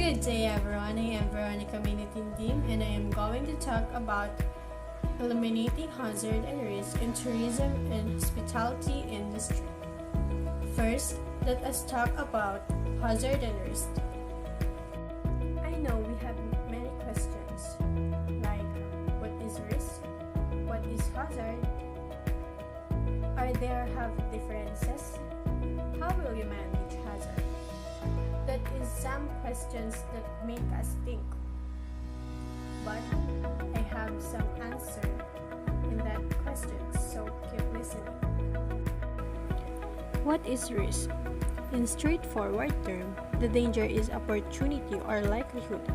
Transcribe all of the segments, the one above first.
Good day everyone, I am Veronica May Natindim and I am going to talk about eliminating hazard and risk in tourism and hospitality industry. First, let us talk about hazard and risk. I know we have many questions like what is risk? What is hazard? Are there have differences? How will you manage hazard? That is some questions that make us think. But I have some answer in that question, so keep listening. What is risk? In straightforward term, the danger is opportunity or likelihood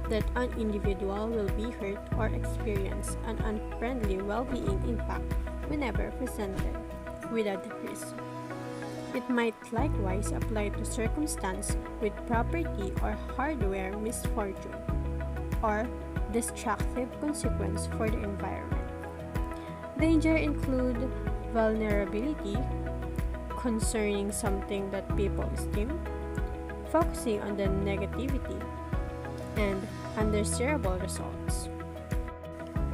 that an individual will be hurt or experience an unfriendly well-being impact whenever presented without risk. It might likewise apply to circumstance with property or hardware misfortune or destructive consequence for the environment. Danger include vulnerability concerning something that people esteem, focusing on the negativity, and undesirable results.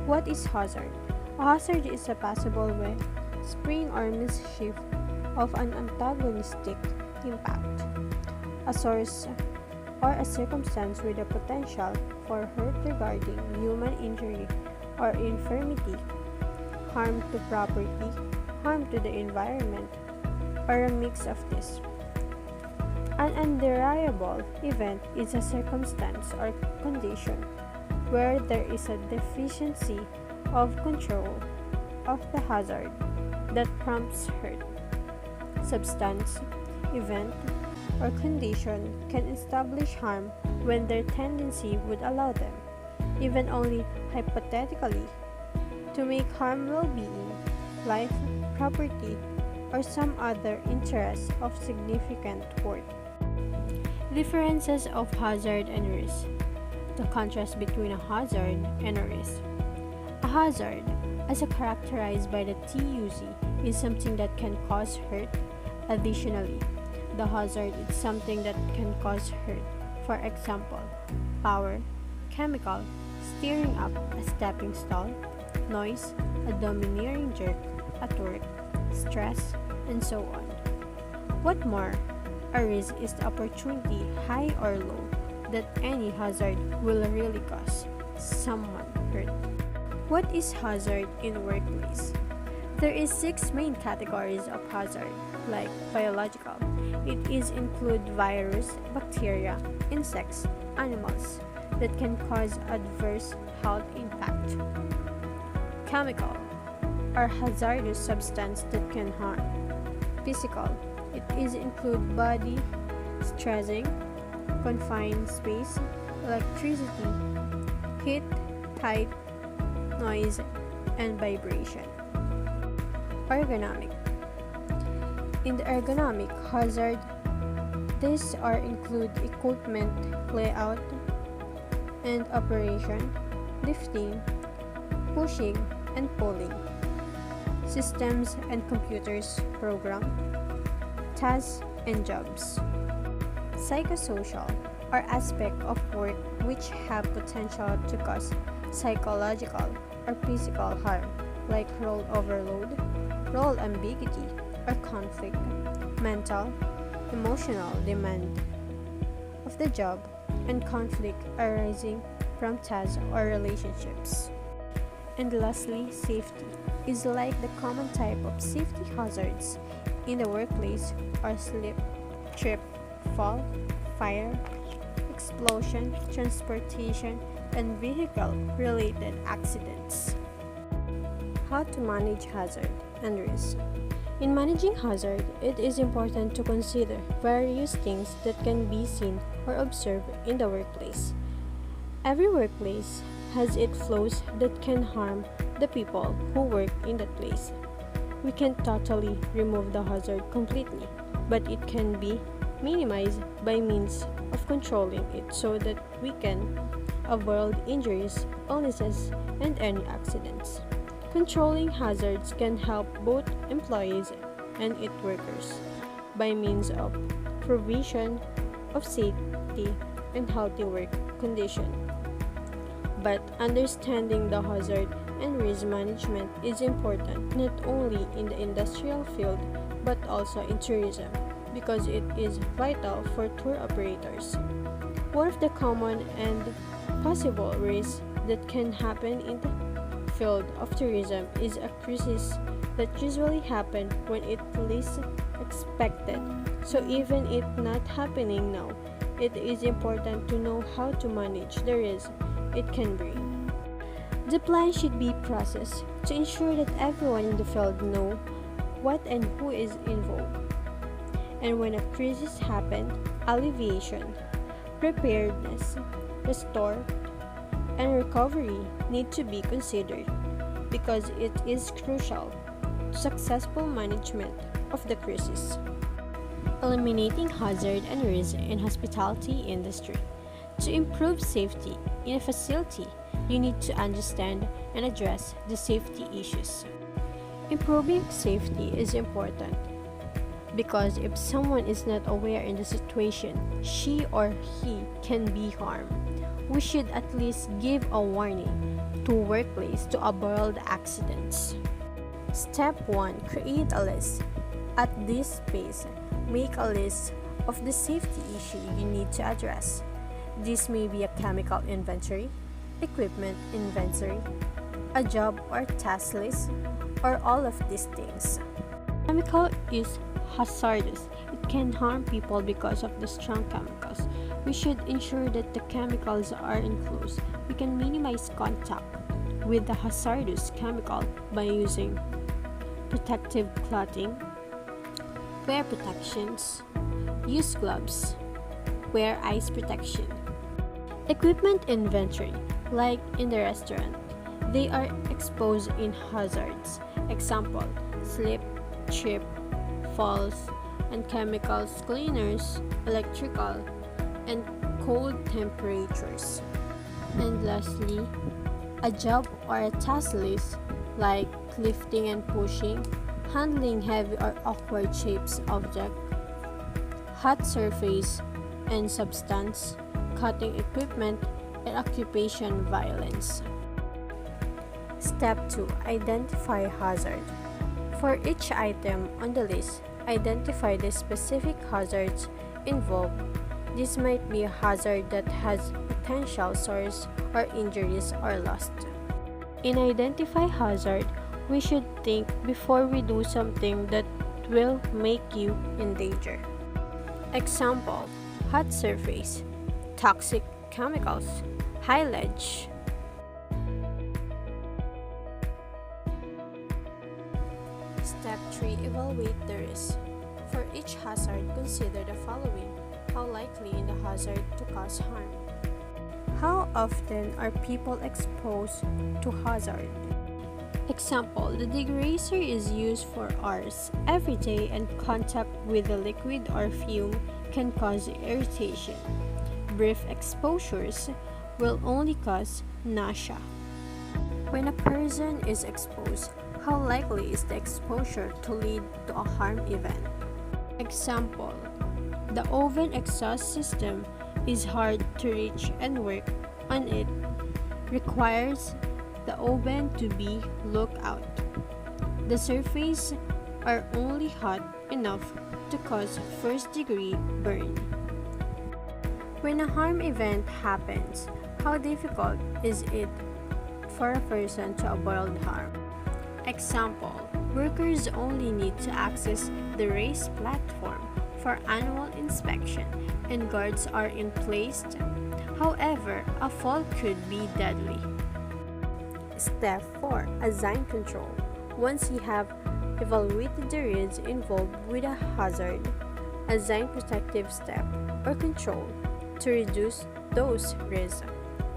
What is hazard? A hazard is a possible way, spring or mischief of an antagonistic impact, a source or a circumstance with a potential for hurt regarding human injury or infirmity, harm to property, harm to the environment, or a mix of this. An undesirable event is a circumstance or condition where there is a deficiency of control of the hazard that prompts hurt. Substance, event, or condition can establish harm when their tendency would allow them, even only hypothetically, to make harm well-being, life, property, or some other interest of significant worth. Differences of hazard and risk. The contrast between a hazard and a risk. A hazard, as characterized by the TUC, is something that can cause hurt. Additionally, the hazard is something that can cause hurt. For example, power, chemical, steering up a stepping stone, noise, a domineering jerk at work, stress, and so on. What more, a risk is the opportunity, high or low, that any hazard will really cause someone hurt. What is hazard in the workplace? There is 6 main categories of hazard, like biological. It is include virus, bacteria, insects, animals that can cause adverse health impact. Chemical are hazardous substance that can harm. Physical, it is include body, stressing, confined space, electricity, heat, height, noise, and vibration. Ergonomic. In the ergonomic hazard, these are include equipment layout and operation, lifting, pushing and pulling, systems and computers program, tasks and jobs. Psychosocial are aspect of work which have potential to cause psychological or physical harm, like role overload, role ambiguity, or conflict, mental, emotional demand of the job, and conflict arising from tasks or relationships. And lastly, safety is like the common type of safety hazards in the workplace are slip, trip, fall, fire, explosion, transportation, and vehicle-related accidents. How to manage hazard and risk. In managing hazard, it is important to consider various things that can be seen or observed in the workplace. Every workplace has its flaws that can harm the people who work in that place. We can't totally remove the hazard completely, but it can be minimized by means of controlling it so that we can avoid injuries, illnesses, and any accidents. Controlling hazards can help both employees and its workers by means of provision of safety and healthy work condition. But understanding the hazard and risk management is important not only in the industrial field but also in tourism because it is vital for tour operators. One of the common and possible risks that can happen in the field of tourism is a crisis that usually happens when it least expected. So even if not happening now, it is important to know how to manage the risk it can bring. The plan should be processed to ensure that everyone in the field know what and who is involved. And when a crisis happens, alleviation, preparedness, restore, and recovery need to be considered because it is crucial to successful management of the crisis. Eliminating hazard and risk in hospitality industry. To improve safety in a facility, you need to understand and address the safety issues. Improving safety is important because if someone is not aware in the situation, she or he can be harmed. We should at least give a warning to workplace to avoid accidents. Step 1. Create a list. At this phase, make a list of the safety issue you need to address. This may be a chemical inventory, equipment inventory, a job or task list, or all of these things. Chemical is hazardous. It can harm people because of the strong chemicals. We should ensure that the chemicals are enclosed. We can minimize contact with the hazardous chemical by using protective clothing, wear protections, use gloves, wear eyes protection. Equipment inventory, like in the restaurant, they are exposed in hazards. Example, slip, trip, falls, and chemicals, cleaners, electrical, and cold temperatures. And lastly, a job or a task list like lifting and pushing, handling heavy or awkward shapes object, hot surface and substance, cutting equipment, and occupation violence. Step 2. Identify hazard. For each item on the list, identify the specific hazards involved. This might be a hazard that has potential source or injuries or loss. In identify hazard, we should think before we do something that will make you in danger. Example, hot surface, toxic chemicals, high ledge. Step 3. Evaluate the risk. For each hazard, consider the following. How likely is the hazard to cause harm? How often are people exposed to hazard? Example, the degreaser is used for hours every day and contact with the liquid or fume can cause irritation. Brief exposures will only cause nausea. When a person is exposed, how likely is the exposure to lead to a harm event? Example, the oven exhaust system is hard to reach and work on it requires the oven to be looked out. The surface are only hot enough to cause first-degree burn. When a harm event happens, how difficult is it for a person to avoid harm? Example, workers only need to access the raised platform for annual inspection and guards are in place. However, a fall could be deadly. Step 4. Assign control. Once you have evaluated the risks involved with a hazard, assign protective step or control to reduce those risks.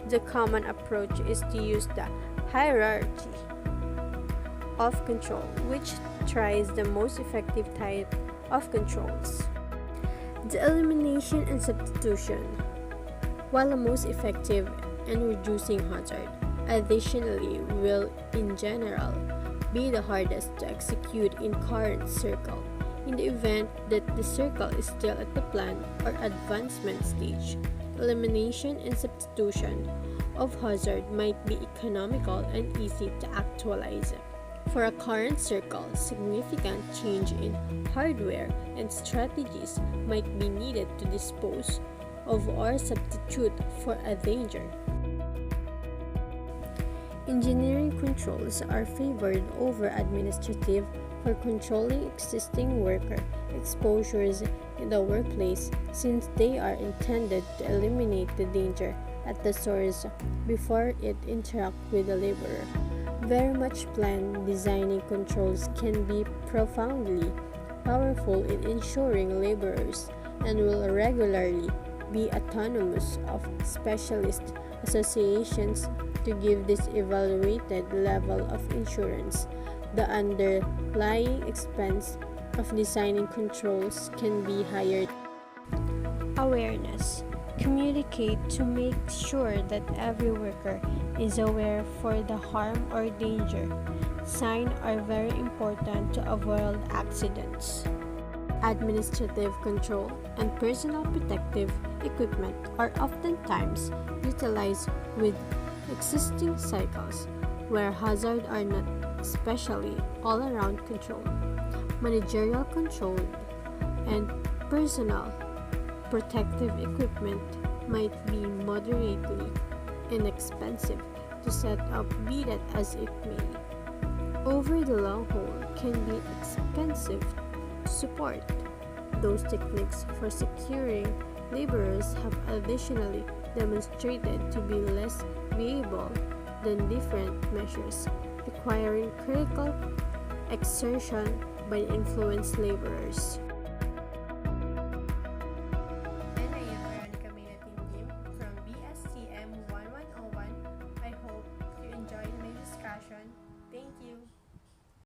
The common approach is to use the hierarchy of control, which tries the most effective type of controls. The elimination and substitution, while the most effective in reducing hazard, additionally will in general be the hardest to execute in current circle. In the event that the circle is still at the plan or advancement stage, elimination and substitution of hazard might be economical and easy to actualize. For a current circle, significant change in hardware and strategies might be needed to dispose of or substitute for a danger. Engineering controls are favored over administrative for controlling existing worker exposures in the workplace since they are intended to eliminate the danger at the source before it interacts with the laborer. Very much planned designing controls can be profoundly powerful in ensuring laborers and will regularly be autonomous of specialist associations to give this evaluated level of insurance. The underlying expense of designing controls can be higher. Awareness. Communicate to make sure that every worker is aware for the harm or danger. Signs are very important to avoid accidents. Administrative control and personal protective equipment are oftentimes utilized with existing cycles where hazards are not especially all-around control. Managerial control and personal protective equipment might be moderately inexpensive to set up, be that as it may. Over the long haul can be expensive to support. Those techniques for securing laborers have additionally demonstrated to be less viable than different measures requiring critical exertion by influenced laborers.